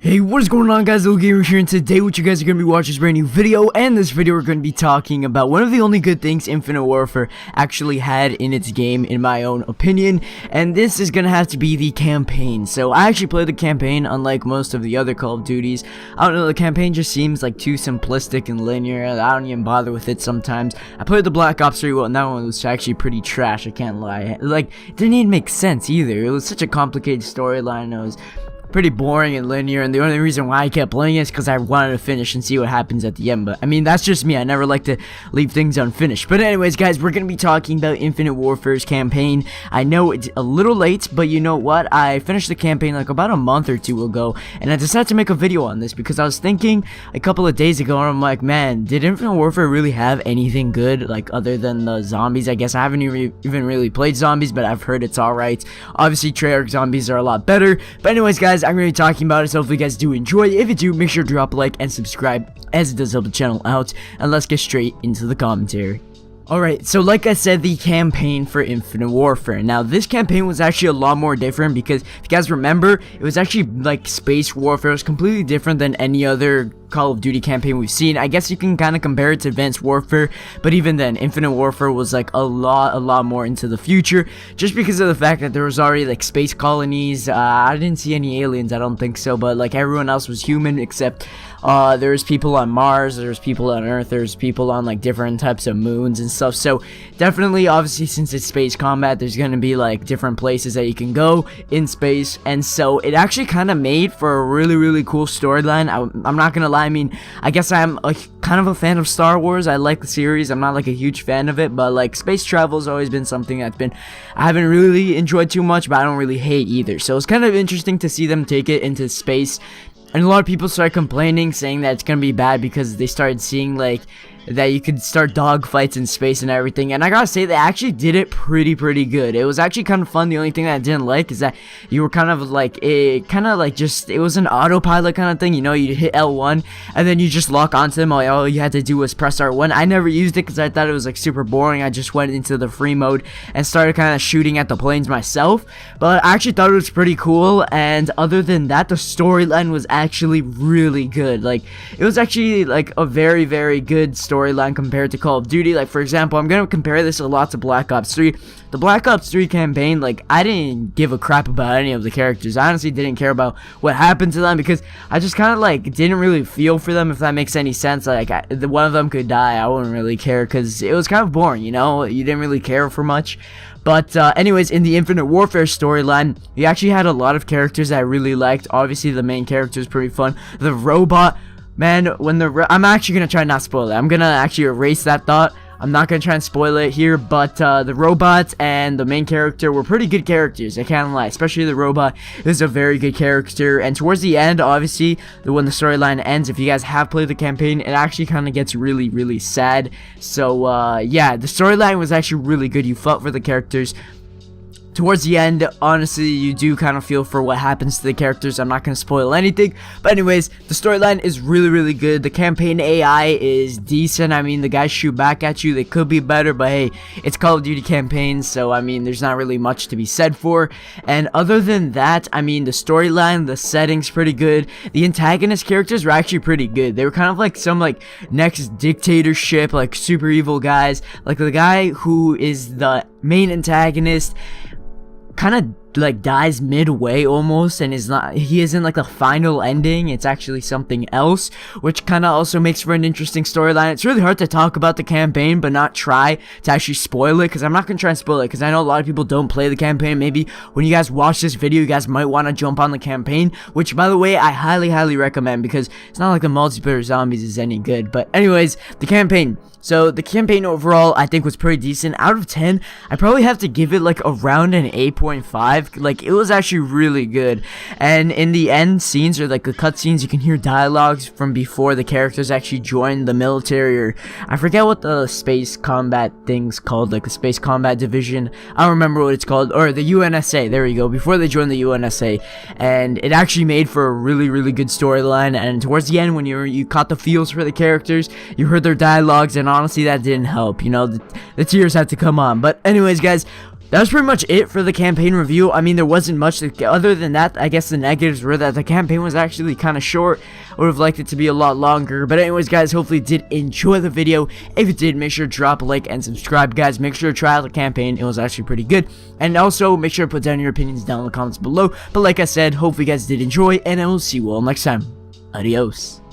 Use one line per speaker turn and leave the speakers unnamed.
Hey, what is going on, guys? Little Gamer here, and today what you guys are going to be watching is a brand new video. And this video we're going to be talking about one of the only good things Infinite Warfare actually had in its game, in my own opinion. And this is going to have to be the campaign. So I actually played the campaign, unlike most of the other Call of Duties. I don't know, the campaign just seems like too simplistic and linear. I don't even bother with it sometimes. I played the Black Ops 3 one, and that one was actually pretty trash, I can't lie. Like, it didn't even make sense either. It was such a complicated storyline. It was pretty boring and linear, and the only reason why I kept playing it is because I wanted to finish and see what happens at the end. But I mean, that's just me. I never like to leave things unfinished. But anyways, guys, we're gonna be talking about Infinite Warfare's campaign. I know it's a little late, but you know what, I finished the campaign like about a month or two ago, and I decided to make a video on this because I was thinking a couple of days ago, and I'm like, man, did Infinite Warfare really have anything good, like, other than the zombies? I guess I haven't even really played zombies, but I've heard it's alright. Obviously, Treyarch zombies are a lot better. But anyways, guys, I'm going to be talking about it, so hopefully you guys do enjoy. If you do, make sure to drop a like and subscribe, as it does help the channel out. And let's get straight into the commentary. Alright, so like I said, the campaign for Infinite Warfare. Now, this campaign was actually a lot more different because, if you guys remember, it was actually like Space Warfare. It was completely different than any other Call of Duty campaign we've seen. I guess you can kind of compare it to Advanced Warfare, but even then, Infinite Warfare was like a lot more into the future, just because of the fact that there was already like space colonies. I didn't see any aliens, I don't think so, but like everyone else was human, except there's people on Mars, there's people on Earth, there's people on like different types of moons and stuff. So definitely, obviously, since it's space combat, there's gonna be like different places that you can go in space, and so it actually kind of made for a really cool storyline. I'm not gonna lie, I mean, I guess I'm kind of a fan of Star Wars. I like the series. I'm not like a huge fan of it, but like space travel has always been something I haven't really enjoyed too much, but I don't really hate either. So it's kind of interesting to see them take it into space. And a lot of people started complaining, saying that it's gonna be bad because they started seeing like that you could start dogfights in space and everything. And I gotta say, they actually did it pretty good. It was actually kind of fun. The only thing that I didn't like is that you were kind of like, it was an autopilot kind of thing. You know, you hit L1 and then you just lock onto them. All you had to do was press R1. I never used it because I thought it was like super boring. I just went into the free mode and started kind of shooting at the planes myself. But I actually thought it was pretty cool. And other than that, the storyline was actually really good. Like, it was actually like a very good storyline compared to Call of Duty. Like, for example, I'm gonna compare this a lot to Black Ops 3. The Black Ops 3 campaign, like, I didn't give a crap about any of the characters. I honestly didn't care about what happened to them because I just kind of like didn't really feel for them, if that makes any sense. Like, one of them could die, I wouldn't really care because it was kind of boring, you know? You didn't really care for much. But anyways, in the Infinite Warfare storyline, you actually had a lot of characters that I really liked. Obviously, the main character is pretty fun. The robot, man, I'm actually gonna try not to spoil it. I'm gonna actually erase that thought. I'm not gonna try and spoil it here, but the robot and the main character were pretty good characters, I can't lie. Especially the robot is a very good character. And towards the end, obviously, when the storyline ends, if you guys have played the campaign, it actually kind of gets really sad. So yeah, the storyline was actually really good. You fought for the characters. Towards the end, honestly, you do kind of feel for what happens to the characters. I'm not going to spoil anything. But anyways, the storyline is really good. The campaign AI is decent. I mean, the guys shoot back at you. They could be better, but hey, it's Call of Duty campaigns, so I mean, there's not really much to be said for. And other than that, I mean, the storyline, the setting's pretty good. The antagonist characters were actually pretty good. They were kind of like some like next dictatorship, like super evil guys. Like the guy who is the main antagonist kind of like dies midway almost, and he isn't like the final ending. It's actually something else, which kind of also makes for an interesting storyline. It's really hard to talk about the campaign but not try to actually spoil it, because I'm not gonna try and spoil it because I know a lot of people don't play the campaign. Maybe when you guys watch this video, you guys might want to jump on the campaign, which, by the way, I highly recommend, because it's not like the multiplayer zombies is any good. But anyways, the campaign. So the campaign overall, I think, was pretty decent. Out of 10, I probably have to give it like around an 8.5. Like, it was actually really good. And in the end scenes, or like the cutscenes, you can hear dialogues from before the characters actually joined the military, or I forget what the space combat thing's called, like the Space Combat Division. I don't remember what it's called, or the UNSA. There you go. Before they joined the UNSA, and it actually made for a really good storyline. And towards the end, when you caught the feels for the characters, you heard their dialogues, and honestly, that didn't help. You know, the tears had to come on. But anyways, guys, that was pretty much it for the campaign review. I mean, there wasn't much other than that. I guess the negatives were that the campaign was actually kind of short. I would have liked it to be a lot longer. But anyways, guys, hopefully you did enjoy the video. If you did, make sure to drop a like and subscribe, guys. Make sure to try out the campaign. It was actually pretty good. And also, make sure to put down your opinions down in the comments below. But like I said, hopefully you guys did enjoy, and I will see you all next time. Adios.